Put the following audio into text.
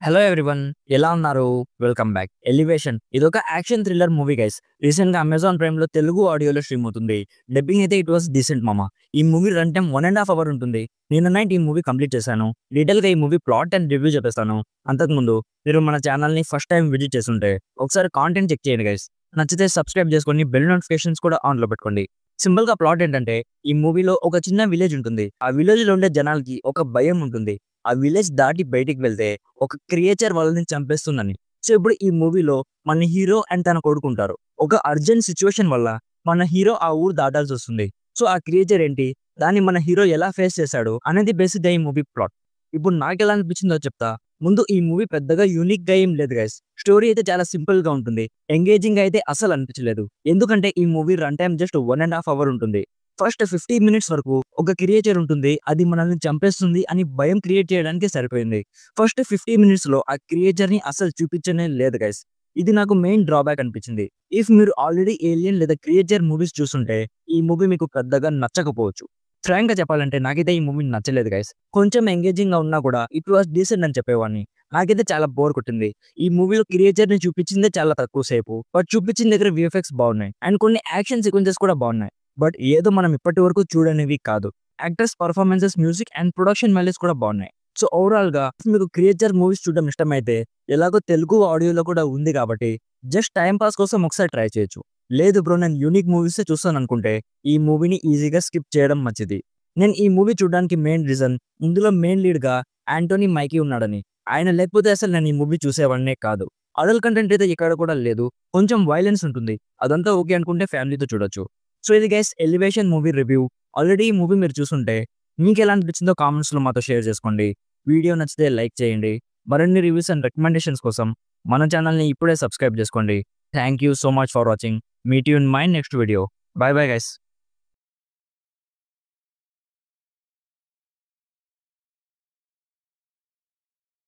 Hello everyone, ఎలా ఉన్నారు? Welcome back. Elevation ఇదొక action thriller movie guys. Recent గా అమెజాన్ ప్రైమ్ లో తెలుగు ఆడియోలో స్ట్రీమ్ అవుతుంది. డబ్బింగ్ అయితే ఇట్ వాస్ డీసెంట్ మామ. ఈ మూవీ రన్ టైం 1.5 అవర్ ఉంటుంది. నిన్న నైట్ ఈ మూవీ కంప్లీట్ చేశాను. డీటెయిల్ గా ఈ మూవీ ప్లాట్ అండ్ రివ్యూ చెప్పేస్తాను. అంతకుముందు మీరు మన ఛానల్ ని ఫస్ట్ టైం విజిట్ చేస్తుంటే ఒకసారి కాంటెంట్ చెక్ చేయండి గైస్. నచ్చితే సబ్స్క్రైబ్ చేసుకొని బెల్ నోటిఫికేషన్స్ కూడా ఆన్ లో పెట్టుకోండి. సింపుల్ గా ప్లాట్ ఏంటంటే, ఈ మూవీలో ఒక చిన్న విలేజ్ ఉంటుంది. ఆ విలేజ్ లో ఉండే జనాలకి ఒక భయం ఉంటుంది. ఆ విలేజ్ దాటి బయటికి వెళ్తే ఒక క్రియేచర్ వాళ్ళని చంపేస్తుందని. సో ఇప్పుడు ఈ మూవీలో మన హీరో అండ్ తన కొడుకుంటారు. ఒక అర్జెంట్ సిచ్యువేషన్ వల్ల మన హీరో ఆ ఊరు దాటాల్సి వస్తుంది. సో ఆ క్రియేచర్ ఏంటి, దాన్ని మన హీరో ఎలా ఫేస్ చేశాడు అనేది బేసిక్ గా ఈ మూవీ ప్లాట్. ఇప్పుడు నాకు ఎలా అనిపించిందో చెప్తా. ముందు ఈ మూవీ పెద్దగా యూనిక్ గా ఏం లేదు గైస్. స్టోరీ అయితే చాలా సింపుల్ గా ఉంటుంది. ఎంగేజింగ్ అయితే అసలు అనిపించలేదు. ఎందుకంటే ఈ movie run time just 1.5 hour ఉంటుంది. ఫస్ట్ 50 మినిట్స్ వరకు ఒక క్రియేచర్ ఉంటుంది, అది మనల్ని చంపేస్తుంది అని భయం క్రియేట్ చేయడానికి సరిపోయింది. ఫస్ట్ 50 మినిట్స్ లో ఆ క్రియేచర్ ని అసలు చూపించనే లేదు గైస్. ఇది నాకు మెయిన్ డ్రాబ్యాక్ అనిపించింది. ఇఫ్ మీరు ఆల్రెడీ ఏలియన్ లేదా క్రియేచర్ మూవీస్ చూస్తుంటే ఈ మూవీ మీకు పెద్దగా నచ్చకపోవచ్చు. ఫ్రాంక్ గా చెప్పాలంటే నాకైతే ఈ మూవీ నచ్చలేదు గైస్. కొంచెం ఎంగేజింగ్ గా ఉన్నా కూడా ఇట్ వాస్ డీసెంట్ అని చెప్పేవాడిని. నాకైతే చాలా బోర్ కొట్టింది. ఈ మూవీలో క్రియేచర్ ని చూపించిందే చాలా తక్కువ సేపు, బట్ చూపించిన దగ్గర విఎఫ్ఎక్స్ బాగున్నాయి అండ్ కొన్ని యాక్షన్ సీక్వెన్సెస్ కూడా బాగున్నాయి. బట్ ఏదో మనం ఇప్పటి వరకు చూడనివి కాదు. Actors performances, music and production values కూడా బాగున్నాయి. సో ఓవరాల్ గా మీకు క్రియేచర్ మూవీస్ చూడడం ఇష్టమైతే ఎలాగో తెలుగు ఆడియోలో కూడా ఉంది కాబట్టి జస్ట్ టైం పాస్ కోసం ఒకసారి ట్రై చేయొచ్చు. లేదు బ్రో, నేను యూనిక్ మూవీస్ చూస్తాను అనుకుంటే ఈ మూవీని ఈజీగా స్కిప్ చేయడం మంచిది. నేను ఈ మూవీ చూడడానికి మెయిన్ రీజన్, ఇందులో మెయిన్ లీడ్ గా యాంటోనీ మైకీ ఉన్నాడని. ఆయన లేకపోతే అసలు నేను ఈ మూవీ చూసేవాడినే కాదు. అడల్ట్ కంటెంట్ అయితే ఇక్కడ కూడా లేదు. కొంచెం వైలెన్స్ ఉంటుంది, అదంతా ఓకే అనుకుంటే ఫ్యామిలీతో చూడొచ్చు. సో ఇది guys elevation movie review. Already ఈ మూవీ మీరు చూసుంటే మీకు ఎలా అనిపించిందో కామెంట్స్ లో మాతో షేర్ చేసుకోండి. వీడియో నచ్చితే లైక్ చేయండి. మరిన్ని రివ్యూస్ అండ్ రికమెండేషన్స్ కోసం మన ఛానల్ని ఇప్పుడే సబ్స్క్రైబ్ చేసుకోండి. Thank you so much for watching. Meet you in my next video. By bye guys.